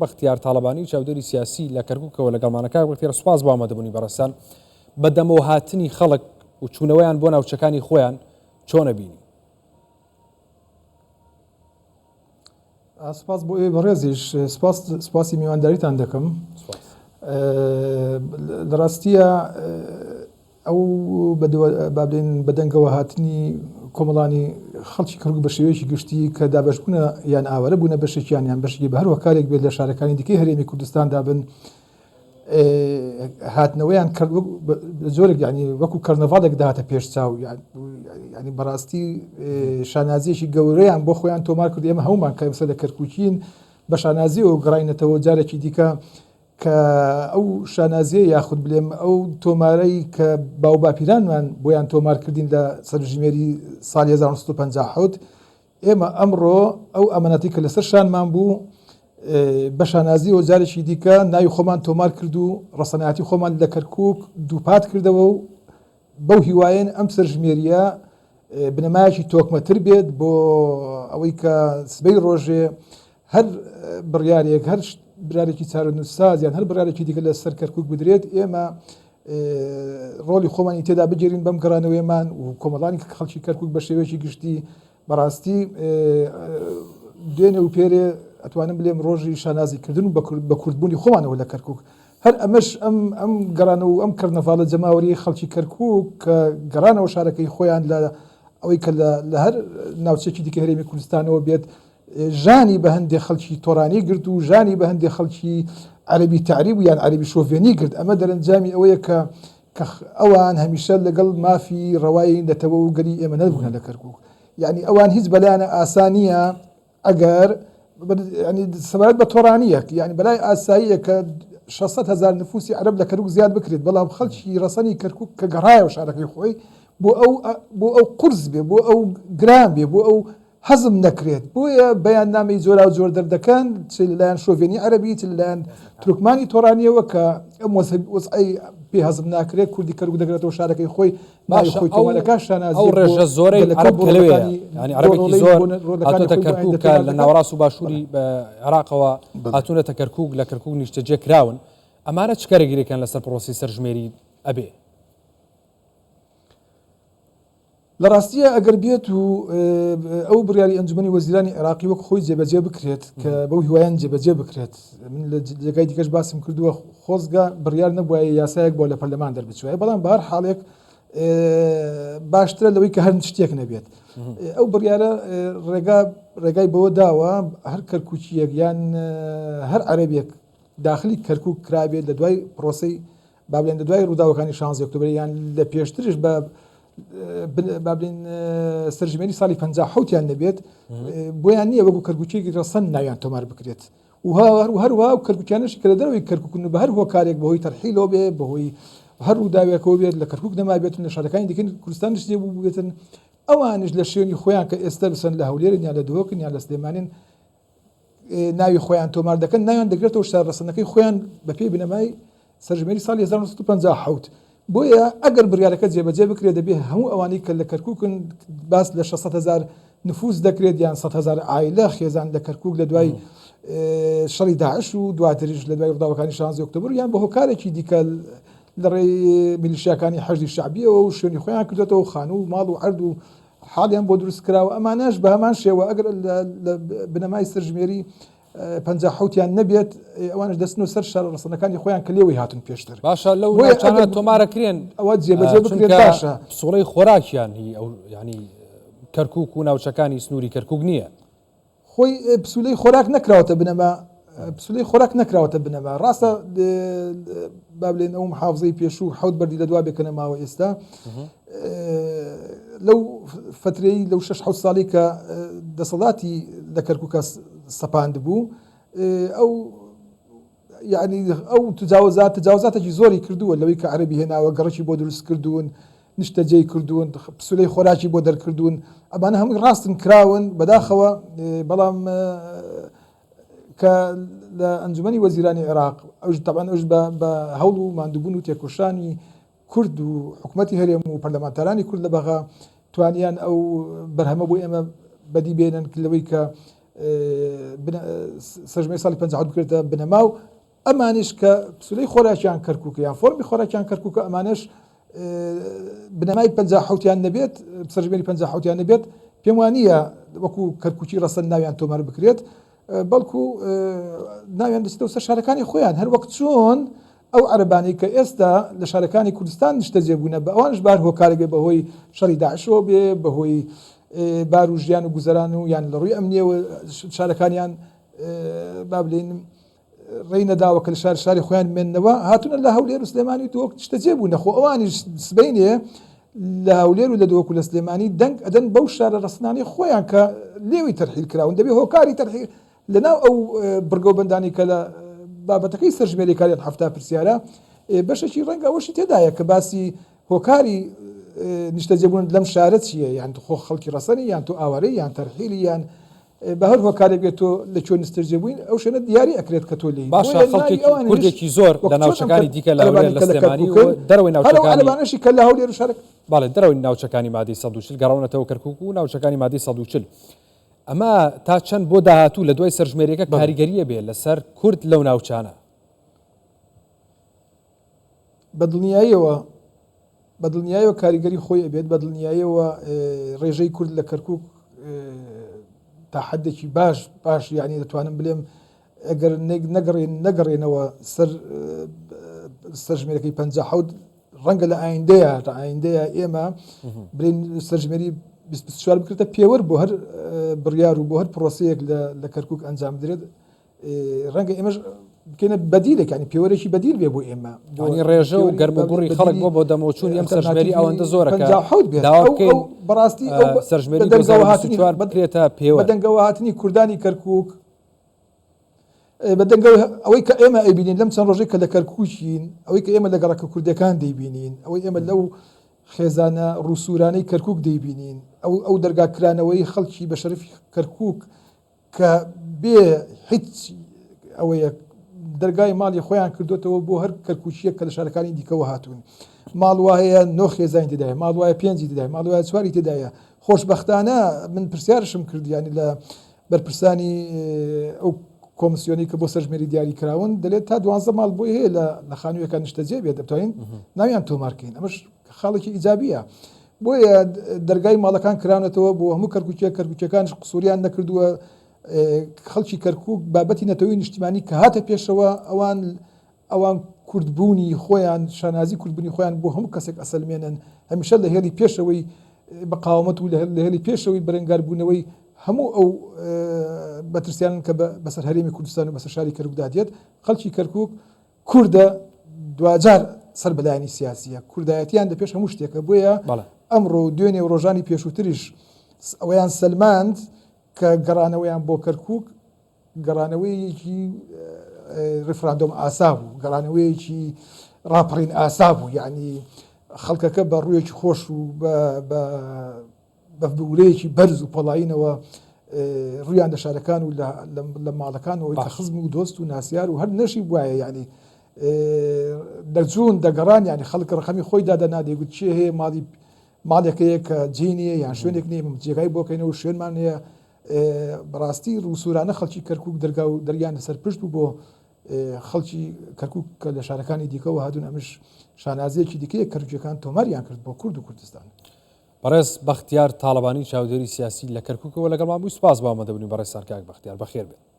بەختیار تاڵەبانی چاودێری سیاسی لە کەرکووکەوە لەگەڵمانەکە بەختیار سوپاس بۆ ئامادەبوونی بەڕێستان بەدەمەوە هاتنی خەڵک و چوونەوەیان بۆ ناوچەکانی خۆیان چۆنە بینی؟ سپاس بۆ ئێوە بەڕێزیش سپاسی میوانداریتان دەکەم. لە ڕاستیە ئەو بەدەنگەوە هاتنی کۆمەڵانی خەڵکی کەرکووک بە شێوەیەکی گشتی کە دابەشبوونە یان ئاوارە بوونە بەشێکیان یان بەشێکی بە هەروە کارێک بێت لە شارەکانی دیکەی هەرێمی کوردستاندا بن هاتنەوەیان کرد زۆرێک ینی وەکو کەرنەڤالێک داهاتە پێش چاو ینی بەڕاستی شانازیەکی گەورەیان بۆ خۆیان تۆمار کرد. ئێمە هەومان کە ئێمسە لە کەرکووکین بە شانازیەوە گەڕاینەتەوە جارێکی دیکە کە ئەو شانازیە یاخود بلێم ئەو تۆمارەی کە باو باپیرانمان بۆیان تۆمار کردین لە سەرژمێری ساڵی 1950 ئێمە ئەمڕۆ ئەو ئەمانەتی کە لەسەر شانمان بوو بە شانازی و جارێکی دیکە ناوی خۆمان تۆمار کرد و ڕەسەنایەتی خۆمان لە کەرکووک دووپات کردەوە و بەو هیوایەن ئەم سەرژمێریە بنەمایەکی تۆکمەتر بێت بۆ ئەوەی کە سبەی ڕۆژێ هەر بڕیارێک هەر برارێکی چارەنووسساز یان هەر برارێکی دیکە لە سەر کەرکووک بدرێت ئێمە ڕۆلی خۆمانی تێدا بگیرین بەم گەڕانەوەیمان و کۆمەڵانی خەڵکی کەرکووک بە شێوەیەکی گشتی بەڕاستی دوێنێ و پێرێ ئەتوانم بلێم ڕۆژی شانازیکردن و بە کوردبوونی خۆمانەوە لە کەرکووک هەر ئەمەش ئەم گەڕانەوە ئەم کردنەڤاڵە جەماوەری خەڵکی کەرکووک کە گەڕانەوە شارەکەی خۆیان لە ئەوەی کە لە هەر ناوچێکی دیکە هەرێمی کوردستانەوە بێت ژانی بە هەندێک خەڵکی تۆرانی گرت و ژانی بە هەندێک خەڵکی عەربی تعریب و یان عەربی شۆڤێنی کرد. ئەمە دەرەنجامی ئەوەیە کە ئەوان هەمیشە لەگەڵ مافی ڕەوایی نەتەوە و گەری ئێمە نەبوونە لە کەرکووک. یعنی ئەوان هیچ بەلایەنە ئاسانیە ئەگەر سەبارەت بە تۆرانیەک یعنی بەلای ئاساییە کە 600,000 نفوسی عەرب لە کەرکووک زیاد بکرێت بەڵام خەڵکی ڕەسەنی کەرکووک کە گەڕایەوە شارەکەی خۆی بۆ ئەو قورس بێ بۆ ئەو گران بێ بۆ ئەو حەزم نەکرێت بۆیە بەیان نامی زۆرا و زۆر دەردەکەن چ لەلایەن شۆڤێنی عەربی چ لەلایەن تورکمانی تۆرانیەوە کە ئەم وەسعی پێ هەزم ناکرێت کوردی کەرکووک دەگرێتەوە شارەکەی خۆی ناوی خۆی تۆمارەکە شانازی ئەو ڕێژە زۆرەی عەرب کەلەوەیە ینی عەربێکی زۆر هاتوونەتە کەرکووک کە لە ناوەڕاست و باشووری بە عێراقەوە هاتوونەتە کەرکووک لە کەرکووک نیشتەجێ کراون ئەمانە چ کارێگیرێکیان لەسەر پرۆسی سەرژمێری ئەبێ؟ لە ڕاستیە ئەگەر بێت و ئەو بڕیاری ئەنجومەنی وەزیرانی عێراقی وەک خۆی جێبەجێ بکرێت کە بەو هیوایان جێبەجێ بکرێت من لە جێگای دیکەش باسم کردووە خۆزگا بڕیار نەبووە یاسایەک بۆ لە پەرلەمان دەربچووە بەڵام بە هەر حاڵێک باشترە لەوەی کە هەر شتێک نەبێت. ئەو بڕیارە ڕێگای بەوە داوە هەر کەرکووکیەک یان هەر عەرەبێک داخلی کەرکووک کرابێت لە دوای پرۆسەی با بڵێن لە دوای ڕووداوەکانی 16 ئۆکتۆبر یان لە پێشترش بە بابلین سەرژمێری ساڵی 50 نەبێت بۆیان نییە وەکو کەرکووکێکی ڕەسەن ناویان تۆمار بکرێت و هەروە و کەرکووکیانشی کە لە دەرەوەی کەرکووک بە هەر هۆکارێک بەهۆی تەرحیلەوە بێ بەهۆی هەر ڕووداوێکەوە بێت لە کەرکووک نەما بێتن لە شارەکانی دیکەی کوردستانش لێ بوو بێتن ئەوانش لە شوێنی خۆیان کە ئێستا بسن لە هەولێرن یان لە دۆکن یان لە سلێمانین ناوی خۆیان تۆمار دەکەن ناویان دەگرێتەوە شار ڕەسەنەکەی خۆیان بەپێی بنەمای سەرژمێری ساڵی 1950 بۆیە ئەگەر بڕیارەکە جێبەجێ بکرێت دەبێ هەموو ئەوانەی کە لە کەرکووکن باس لە 600,000 نفوس دەکرێت یان 100,000 عائلە خێزان لە کەرکووک لە دوای شەڕی داعش و دواتریش لە دوای ڕووداوەکانی 16 ئۆکتۆبر یان بە هۆکارێکی دیکە لە ڕێی میلیشیاکانی حەشدی شەعبیەوە و شوێنی خۆیان کردێتەوە خانوو و ماڵ و عەرد و حاڵیان بۆ دروست کراوە ئەمانەش بە هەمان شێوە ئەگەر لە بنەمای سەرژمێری 50 نەبێت ئەوانش دەستنەوە سەر شار ڕەسەنەکانی خۆیان کە لێوەی هاتون پێشتر باشە لەو ناوچانە تۆمارەکرێن ئەوە جێبەجێ بکرێت باشە پسوڵەی خۆراکیان هی ئەو ینی کەرکووک و ناوچەکانی سنووری کەرکووک نییە خۆی پسولەی خۆراک نەکراوەتە بنەما پسولەی خۆراک نەکراوەتە بنەما ڕاستە با بڵێن ئەو محافزەی پێشوو حەوت بەردی لە دوا بێکەنە ماوە ئێستا لەو فترەی لەو 6 ساڵی کە دەسەڵاتی لە کەرکووکە سەپاند بوو ئەو یعنی ئەو تجاوزاتێکی زۆری کردووە لەوەی کە عەربی هێناوە گەڕەکی بۆ دروست کردوون نیشتەجێی کردوون پسولەی خۆراکی بۆ دەرکردوون ئەمانە هەمووی ڕاستن کراون بەداخەوە بەڵام کە لە ئەنجومەنی وەزیرانی عێراق ئەوش تەبەن ئەوش بە هەوڵ و ماندووبوون و تێکۆشانی کورد و حکوومەتی هەرێم و پەرلەمانتارانی کورد لە بەغا توانیان ئەو بەرهەمە بۆ ئێمە بەدی بێنن لەوەی کە سەرژمەی ساڵی 50 بکرێتە بنەماو ئەمانش کە پسولەی خۆراکیان کەرکووکە یان فۆرمی خۆراکیان کەرکووکە ئەمانش بنەمای 50 نەبێت سەرژمێری 50 نەبێت پێم وانە وەکو کەرکوچی ڕەسەن ناویان تۆمار بکرێت بەڵکو ناویان دەچێتەوە سەر شارەکانی خۆیان هەر وەک چۆن ئەو عەرەبانی کە ئێستا لە شارەکانی کوردستان نیشتە جێبوونە بە ئەوانش بار هۆکارێک بەهۆی شەڕی داعشەوە بێ بەهۆی بار و ژیان و گوزەران و یان لە ڕووی ئەمنیەوە شارەکانیان با بڵێن ڕێی نەداوە کە لە شاری خۆیان بمێننەوە هاتوونە لە هەولێر و سلێمانی و تۆ شتە جێبوونە خۆ ئەوانیش سبەینێ لە هەولێر و لە دۆک و لە سلێمانی دەنگ ئەدەن بەو شارە ڕستنانی خۆیان کە لێوی تەرحیل کراون دەبێ هۆکاری تەرحیل لەناو ئەو بڕگە و بەندانی کە لە بابەتەکەی سەرژمێریەکانیان هەفتا پرسیارە بەشێکی ڕەنگە ئەوەشی تێدایە کە باسی هۆکاری نیشتە جێبوون لەم شارە چییە یان خۆ خەڵکی ڕەسەنی یان تۆ ئاوارەی یان تەرحیلی یان بە هەر هۆکارێک بێت تۆ لە چۆن نستر جێبووین ئەو شوێنە دیاری ئەکرێت کە تۆ لێی باشە خەڵکی کوردێکی زۆر لە ناوچەکانی دیکە لە هەولێر لە سلێمانی و دەرەوەی ناوچەکانیشی کە لە هەولێر و شارێک باڵێ دەرەوەی ناوچەکانی مادەی 140 گەڕاونەتەوە کەرکووک و ناوچەکانی مادەی 140 ئەمە تا چەند بۆ داهاتوو لە دوای سەرژمێریەکە کاریگەریە بێ لەسەر کورد لەو ناوچانە بەدڵنیاییەوە کاریگەری خۆی ئەبێت بەدڵنیاییەوە ڕێژەی کورد لە کەرکووک تا حدێکی باش یعنی دەتوانم بڵێم ئەگەر نەگەڕێنەوە سەر سەرژمێرەکەی 50 ڕەنگە لە ئایندەیە ئێمە برین سەرژمێری 24 بکرێتە پێوەەر بۆ هەر بڕیار و بۆ هەر پرۆسەیەک لە کەرکووک ئەنجام درێت ڕەنگە ئێمەش بکەینە بەدیلێک ینی پێوەرێکی بەدیل بێ بۆ ئێمە ینی ڕێژە و گەرمەگوڕی خەڵک بۆ دەمەوچوون ئەم سەرژمێری ئەوەندە زۆرەکە بەڕاستی سەرژمێری بکرێتە پێوە بەدەنگەوە هاتنی کوردانی کەرکووک بەدەنگەوە ئەوەی کە ئێمە ئەیبینین لەم چەند ڕۆژێک کە لە کەرکووکین ئەوەی کە ئێمە لە گەڕەکە کوردەکان دەیبینین ئەوەی ئێمە لەو خێزانە ڕووسورانەی کەرکووک دەیبینین ئەو دەرگاکرانەوەی خەڵکی بە شەرەفی کەرکووک کە بێ هیچ ئەوەیە دەرگای ماڵی خۆیان کردوتەوە بۆ هەر کەرکوچیە کە لە شارەکانی دیکەوە هاتوون ماڵ وایە 9 خێزانی تدایە ماڵ وایە 5 تدای ماڵ وایە 4 تدایە خۆشبەختانە من پرسیارشم کردیانی لە بەرپرسانی ئەو کۆمسیۆنی کە بۆ سەرژمێری دیاری کراون دەلێت تا 12 ماڵ بۆی هەیە لە خانوویەکە نیشتەجێ بێت دەتوانین ناویان تۆمارکەین ئەمەش خاڵێکی ئیجابیە بۆیە دەرگای ماڵەکان کراونەتەوە بۆ هەموو کەرکوچەکانش قسووریان نەکردووە خەڵکی کەرکووک بابەتی نەتەوەی نیشتیمانی کە هاتە پێشەوە ئەوان کوردبوونی خۆیان شانازی کوردبوونی خۆیان بۆ هەموو کەسێک ئەسەلمێنن هەمیشە لە هێڵی پێشەوەی بەقاومەت و لە هێڵی پێشەوەی بەرەنگاربوونەوەی هەموو ئەو بەترسیانن کە بەسەر هەرێمی کوردستان و بەسەر شاری کەرکووکدا دێت خەڵکی کەرکووک کووردە دوجار سەر بەلایانی سیاسیە کوردایەتیان دە پێش هەموو شتێکە بۆیە ئەمڕۆ دوێنێ ڕۆژانی پێشووتریش ئەویان سەلماند کە گەڕانەوەیان بۆ کەرکووک گەڕانەوەیەکی ڕفراندۆم ئاسا بوو گەڕانەوەیەکی ڕاپەڕین ئاسا بوو یعنی خەڵکەکە بە ڕوویەکی خۆش و بە بورەیەکی بەرز و پەڵاینەوە ڕویان لە شارەکان و لە ماڵەکانەوەی خزم و دۆست و ناسیار و هەر نەشی وایە یعنی دەجوون دەگەڕان ینی خەڵک ڕقەمی خۆی دادەنا دەیگوت چێ هەیە ماڵێکەیە کە جێنیە یان شوێنێک نیە جێگای بۆکەینەوە شوێنمان هەیە بەڕاستی ڕووسورانە خەڵکی کەرکووک دەرگا و دەریان لەسەر پشت بوو بۆ خەڵکی کەرکووک کە لە شارەکانی دیکەەوە هاتوون ئەمش شانازیەکی دیکەیە کەرکووکەکان تۆماریان کرد بۆ کورد و کوردستان بەڕێز بەختیار تاڵەبانی چاودێری سیاسی لە کەرکووکەوە لەگەڵمان بوو سپاس بامە دەبنی بەڕێز سەرکاک بەختیار بەخێر بێت